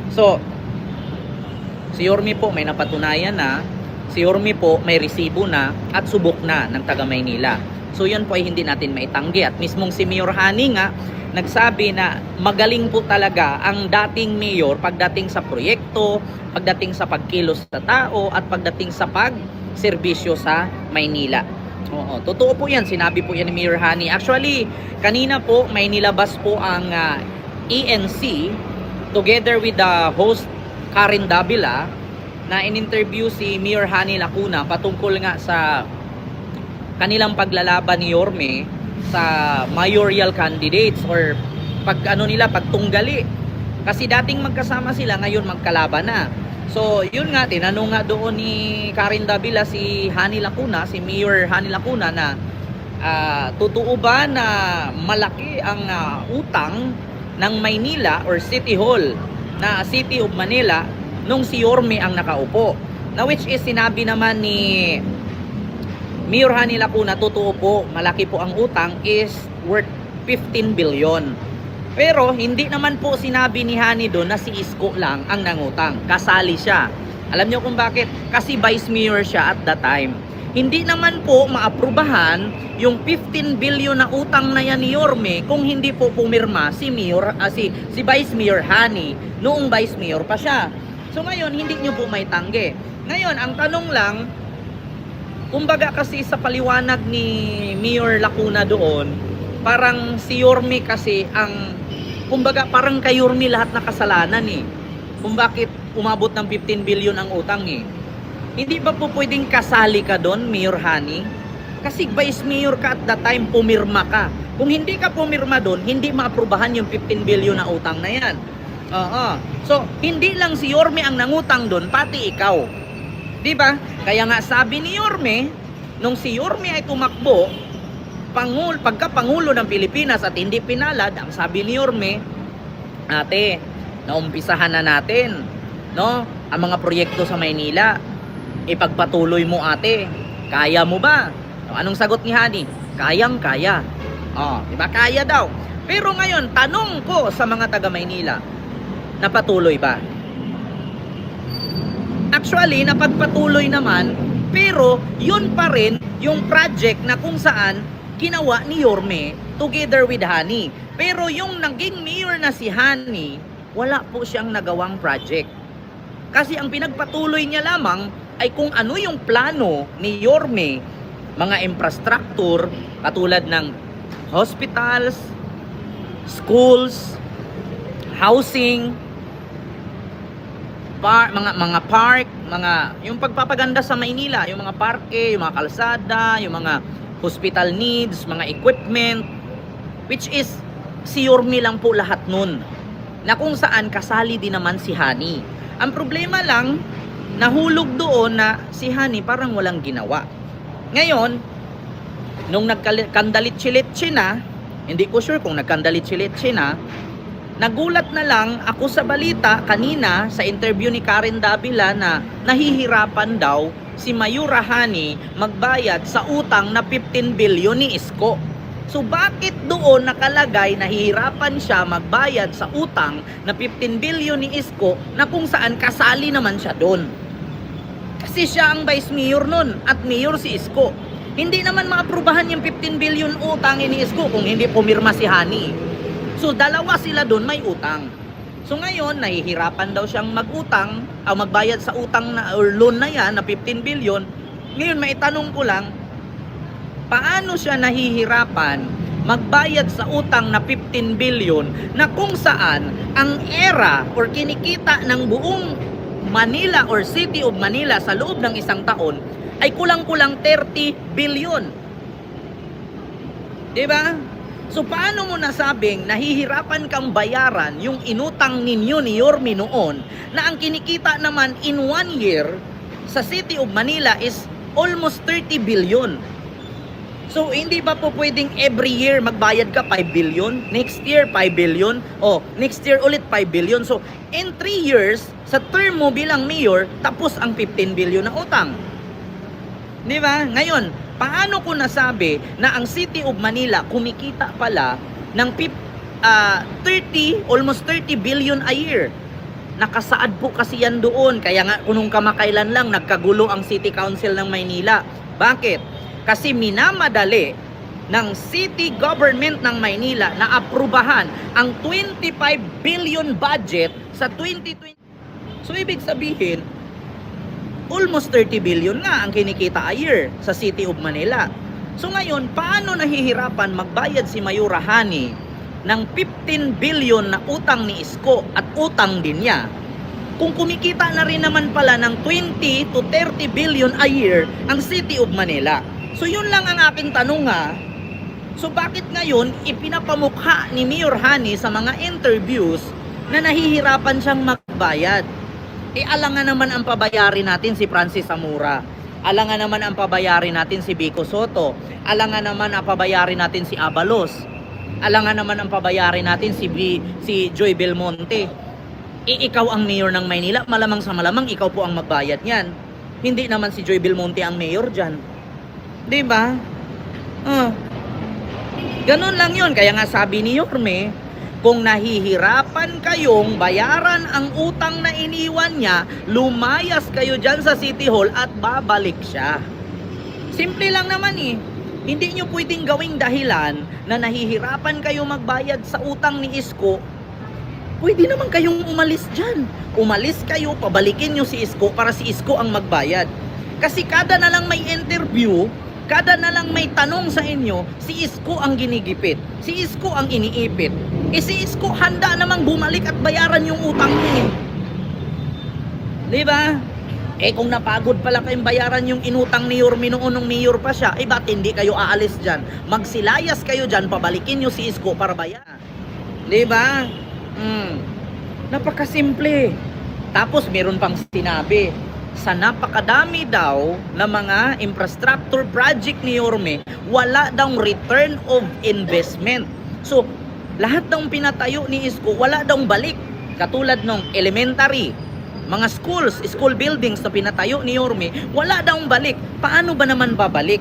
So, si Yorme po may napatunayan na, si Yorme po may resibo na at subok na ng taga Maynila. So yun po ay hindi natin maitanggi. At mismong si Mayor Hani nga nagsabi na magaling po talaga ang dating mayor pagdating sa proyekto, pagdating sa pagkilos sa tao at pagdating sa pagserbisyo sa Maynila. Oo, totoo po yan. Sinabi po yan ni Mayor Hani. Actually, kanina po may nilabas po ang ENC together with the host Karen Davila na in-interview si Mayor Hani Lacuna patungkol nga sa kanilang paglalaban ni Yorme sa mayoral candidates or pagtunggali. Kasi dating magkasama sila, ngayon magkalaban na. So, yun nga, tinanong nga doon ni Karen Davila si Hani Lacuna, si Mayor Hani Lacuna na totoo ba na malaki ang utang ng Maynila or City Hall na City of Manila nung si Yorme ang nakaupo. Na which is sinabi naman ni Mayor Hani Lacuna, totoo po, malaki po ang utang is worth 15 billion. Pero hindi naman po sinabi ni Hani doon na si Isko lang ang nangutang. Kasali siya. Alam niyo kung bakit? Kasi vice mayor siya at that time. Hindi naman po maaprubahan yung 15 billion na utang na yan ni Yorme kung hindi po pumirma si Vice Mayor Hani noong Vice Mayor pa siya. So ngayon, hindi nyo po may tanggi. Ngayon, ang tanong lang, kumbaga kasi sa paliwanag ni Mayor Lacuna doon, parang si Yorme kasi ang, kumbaga parang kay Yorme lahat na kasalanan eh. Kung bakit umabot ng 15 billion ang utang eh. Hindi ba po pwedeng kasali ka doon, Mayor Hani? Kasi vice mayor ka at that time, pumirma ka. Kung hindi ka pumirma doon, hindi maaprubahan yung 15 billion na utang na yan. So, hindi lang si Yorme ang nangutang doon, pati ikaw. Diba? Kaya nga sabi ni Yorme, nung si Yorme ay tumakbo, pagka-pangulo ng Pilipinas at hindi pinalad, ang sabi ni Yorme, ate, naumpisahan na natin, no? Ang mga proyekto sa Maynila, ipagpatuloy mo ate. Kaya mo ba? Anong sagot ni Hani? Kayang-kaya. Diba? Kaya daw. Pero ngayon, tanong ko sa mga taga Maynila, napatuloy ba? Actually, napagpatuloy naman, pero yun pa rin yung project na kung saan ginawa ni Yorme together with Hani. Pero yung naging mayor na si Hani, wala po siyang nagawang project. Kasi ang pinagpatuloy niya lamang ay kung ano yung plano ni Yorme, mga infrastructure katulad ng hospitals, schools, housing, mga park, yung pagpapaganda sa Maynila, yung mga parke, yung mga kalsada, yung mga hospital needs, mga equipment, which is si Yorme lang po lahat nun, na kung saan kasali din naman si Hani. Ang problema lang, nahulog doon na si Hani parang walang ginawa. Ngayon, nung nagkandalit-chilitsi na, hindi ko sure kung nagkandalit-chilitsi na, nagulat na lang ako sa balita kanina sa interview ni Karen Davila na nahihirapan daw si Mayor Hani magbayad sa utang na 15 billion ni Isko. So bakit doon nakalagay nahihirapan siya magbayad sa utang na 15 billion ni Isko na kung saan kasali naman siya doon? Kasi siya ang vice mayor nun at mayor si Isko. Hindi naman maaprubahan yung 15 billion utang ni Isko kung hindi pumirma si Hani. So dalawa sila doon may utang. So ngayon nahihirapan daw siyang magutang o magbayad sa utang na or loan na yan na 15 billion. Ngayon maitanong ko lang, paano siya nahihirapan magbayad sa utang na 15 billion na kung saan ang era or kinikita ng buong Manila or City of Manila sa loob ng isang taon ay kulang-kulang 30 billion. Diba? So paano mo nasabing nahihirapan kang bayaran yung inutang ninyo ni Yorme noon na ang kinikita naman in 1 year sa City of Manila is almost 30 billion? So hindi ba po pwedeng every year magbayad ka 5 billion, next year 5 billion, next year ulit 5 billion. So in 3 years, sa term mo bilang mayor, tapos ang 15 billion na utang. Di ba? Ngayon, paano ko nasabi na ang City of Manila kumikita pala ng almost 30 billion a year. Nakasaad po kasi yan doon. Kaya nga kung kamakailan lang nagkagulo ang City Council ng Maynila. Bakit? Kasi minamadali ng City Government ng Maynila na aprubahan ang 25 billion budget sa 2020. So ibig sabihin, almost 30 billion nga ang kinikita a year sa City of Manila. So ngayon, paano nahihirapan magbayad si Mayura Hani ng 15 billion na utang ni Isko at utang din niya? Kung kumikita na rin naman pala ng 20 to 30 billion a year ang City of Manila. So yun lang ang aking tanong ha. So bakit ngayon ipinapamukha ni Mayor Hani sa mga interviews na nahihirapan siyang magbayad? Alangan naman ang pabayarin natin si Francis Zamora. Alangan naman ang pabayarin natin si Vico Soto. Alangan naman ang pabayarin natin si Abalos. Alangan naman ang pabayarin natin si Joy Belmonte. Ikaw ang mayor ng Maynila, malamang sa malamang ikaw po ang magbayad niyan. Hindi naman si Joy Belmonte ang mayor diyan. 'Di ba? Ganun lang 'yun. Kaya nga sabi ni Yorme, kung nahihirapan kayong bayaran ang utang na iniwan niya, lumayas kayo dyan sa City Hall at babalik siya. Simple lang naman eh. Hindi nyo pwedeng gawing dahilan na nahihirapan kayo magbayad sa utang ni Isko. Pwede naman kayong umalis dyan. Umalis kayo, pabalikin nyo si Isko para si Isko ang magbayad. Kasi kada na lang may interview, kada na lang may tanong sa inyo, si Isko ang ginigipit. Si Isko ang iniipit. Si Isko handa namang bumalik at bayaran yung utang niya. Diba? Kung napagod pala kayong bayaran yung inutang ni Yorme noon nung mayor pa siya, ba't hindi kayo aalis dyan? Magsilayas kayo dyan, pabalikin nyo si Isko para bayaran. Diba? Napakasimple. Tapos meron pang sinabi, sa napakadami daw na mga infrastructure project ni Yorme, wala daw return of investment. So, lahat daw pinatayo ni Isko, wala daw balik. Katulad ng elementary, mga schools, school buildings na pinatayo ni Yorme, wala daw balik. Paano ba naman babalik?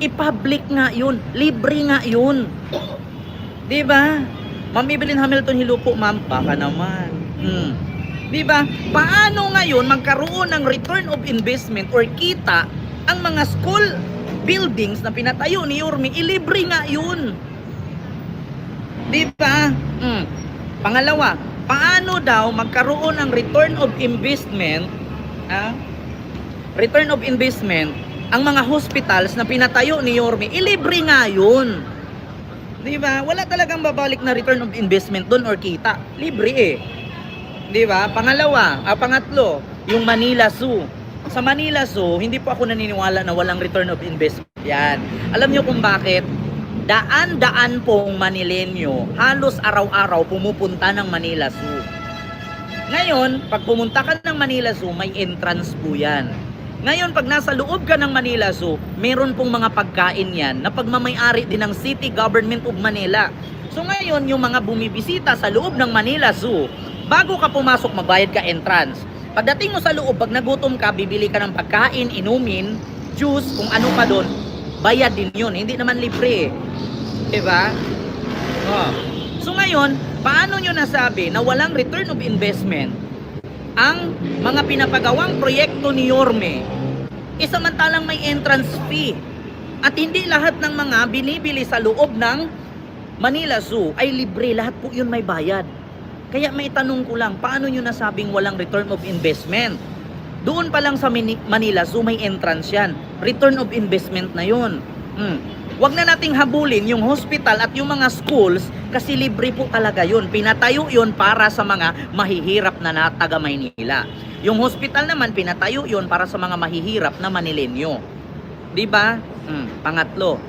I-public nga yun, libre nga yun. Diba? Ma'am Evelyn Hamilton, hello po ma'am. Baka naman. Diba? Paano ngayon magkaroon ng return of investment or kita ang mga school buildings na pinatayo ni Yorme? Ilibre nga yun. Diba? Pangalawa, paano daw magkaroon ng return of investment return of investment ang mga hospitals na pinatayo ni Yorme? Ilibre nga yun. Diba? Wala talagang babalik na return of investment doon or kita. Libre eh. Diba? Pangatlo, yung Manila Zoo. Sa Manila Zoo, hindi po ako naniniwala na walang return of investment. Yan. Alam nyo kung bakit? Daan-daan pong Manilenyo, halos araw-araw pumupunta ng Manila Zoo. Ngayon, pag pumunta ka ng Manila Zoo, may entrance po yan. Ngayon, pag nasa loob ka ng Manila Zoo, meron pong mga pagkain yan na pagmamayari din ng City Government of Manila. So ngayon, yung mga bumibisita sa loob ng Manila Zoo, bago ka pumasok, magbayad ka entrance. Pagdating mo sa loob, pag nagutom ka, bibili ka ng pagkain, inumin, juice, kung ano pa doon, bayad din yun. Hindi naman libre. Diba? So ngayon, paano nyo nasabi na walang return of investment ang mga pinapagawang proyekto ni Yorme, samantalang may entrance fee? At hindi lahat ng mga binibili sa loob ng Manila Zoo ay libre. Lahat po yun may bayad. Kaya may tanong ko lang, paano nyo nasabing walang return of investment? Doon pa lang sa Manila Zoo may entrance yan. Return of investment na yun. Wag na nating habulin yung hospital at yung mga schools kasi libre po talaga yun. Pinatayo yun para sa mga mahihirap na taga Maynila. Yung hospital naman pinatayo yun para sa mga mahihirap na Manilenyo. Diba? Pangatlo,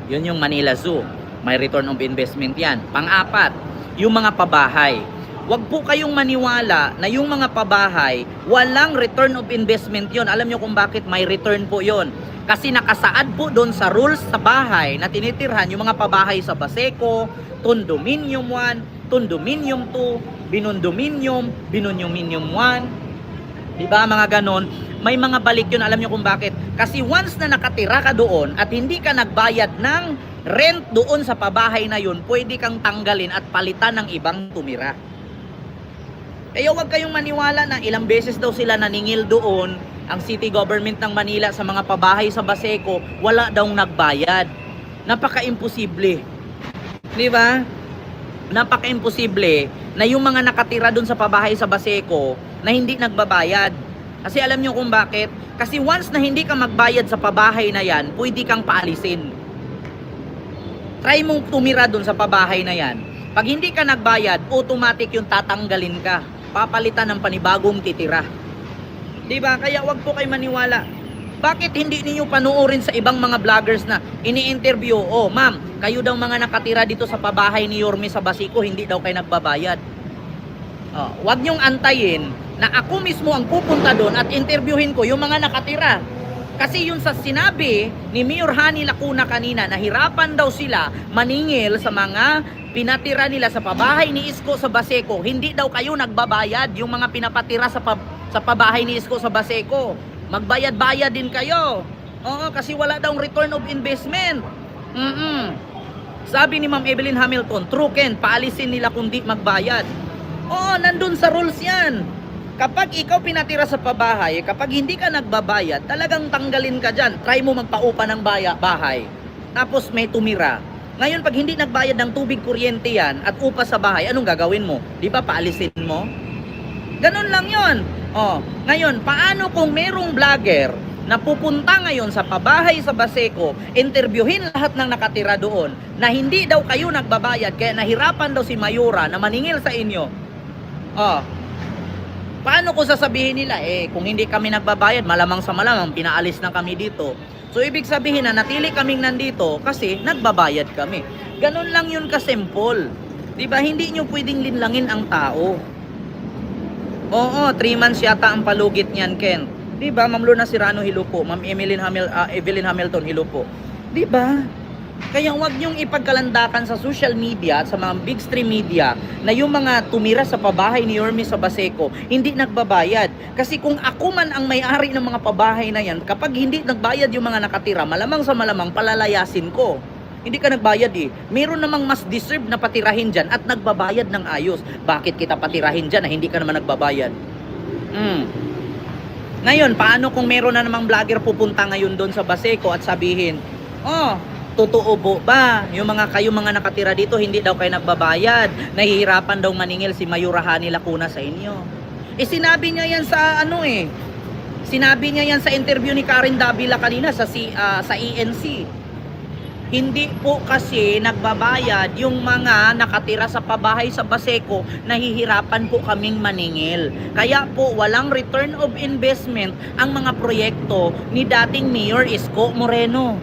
yun yung Manila Zoo. May return of investment yan. Pang-apat, yung mga pabahay. Wag po kayong maniwala na yung mga pabahay, walang return of investment yon. Alam nyo kung bakit may return po yon? Kasi nakasaad po doon sa rules sa bahay na tinitirhan yung mga pabahay sa Baseco, Condominium 1, Condominium 2, Binondominium, Binondominium 1. Diba mga ganon? May mga balik yun. Alam nyo kung bakit? Kasi once na nakatira ka doon at hindi ka nagbayad ng rent doon sa pabahay na yun, pwede kang tanggalin at palitan ng ibang tumira. Kaya huwag kayong maniwala na ilang beses daw sila naningil doon, ang city government ng Manila sa mga pabahay sa Baseco, wala daw nagbayad. Napaka-imposible. Di ba? Napaka-imposible na yung mga nakatira doon sa pabahay sa Baseco na hindi nagbabayad. Kasi alam nyo kung bakit? Kasi once na hindi ka magbayad sa pabahay na yan, pwede kang paalisin. Try mong tumira doon sa pabahay na yan. Pag hindi ka nagbayad, automatic yung tatanggalin ka. Papalitan ng panibagong titira. Diba? Kaya wag po kayo maniwala. Bakit hindi niyo panuorin sa ibang mga vloggers na ini-interview? Oh, ma'am, kayo daw mga nakatira dito sa pabahay ni Yorme sa Baseco, hindi daw kayo nagbabayad. Oh, wag niyong antayin na ako mismo ang pupunta doon at interviewin ko yung mga nakatira. Kasi yun sa sinabi ni Mayor Hani Lacuna kanina, nahirapan daw sila maningil sa mga pinatira nila sa pabahay ni Isko sa Baseco. Hindi daw kayo nagbabayad yung mga pinapatira sa pabahay ni Isko sa Baseco. Magbayad-bayad din kayo. Oo, kasi wala daw return of investment. Sabi ni Ma'am Evelyn Hamilton, true Ken, paalisin nila kung di magbayad. Oo, nandun sa rules yan. Kapag ikaw pinatira sa pabahay, kapag hindi ka nagbabayad, talagang tanggalin ka dyan. Try mo magpaupa ng bahay. Tapos may tumira. Ngayon, pag hindi nagbayad ng tubig, kuryente yan, at upa sa bahay, anong gagawin mo? Di ba paalisin mo? Ganun lang yon. Oh, ngayon, paano kung merong vlogger na pupunta ngayon sa pabahay sa Baseco, interviewin lahat ng nakatira doon, na hindi daw kayo nagbabayad, kaya nahirapan daw si Mayura na maningil sa inyo. Oh, paano kung sasabihin nila, kung hindi kami nagbabayad, malamang sa malamang, pinaalis na kami dito. So, ibig sabihin na natili kaming nandito kasi nagbabayad kami. Ganun lang yun ka-simple. Diba? Hindi nyo pwedeng linlangin ang tao. Oo, 3 months yata ang palugit niyan, Ken. Diba? Ma'am Lorna Serrano, hello po. Ma'am Evelyn Hamilton, hello po. Diba? Kaya huwag nyong ipagkalandakan sa social media at sa mga big stream media na yung mga tumira sa pabahay ni Yorme sa Baseco hindi nagbabayad. Kasi kung ako man ang may-ari ng mga pabahay na yan, kapag hindi nagbayad yung mga nakatira, malamang sa malamang palalayasin ko. Hindi ka nagbayad Meron namang mas deserve na patirahin dyan at nagbabayad ng ayos. Bakit kita patirahin dyan na hindi ka naman nagbabayad? Ngayon, paano kung meron na namang vlogger pupunta ngayon doon sa Baseco at sabihin, totoo po ba? Yung mga nakatira dito, hindi daw kayo nagbabayad. Nahihirapan daw maningil si Mayor Hani Lacuna sa inyo. Sinabi niya yan sa Sinabi niya yan sa interview ni Karen Davila kanina sa ENC. Hindi po kasi nagbabayad yung mga nakatira sa pabahay sa Baseco, nahihirapan po kaming maningil. Kaya po walang return of investment ang mga proyekto ni dating Mayor Isko Moreno.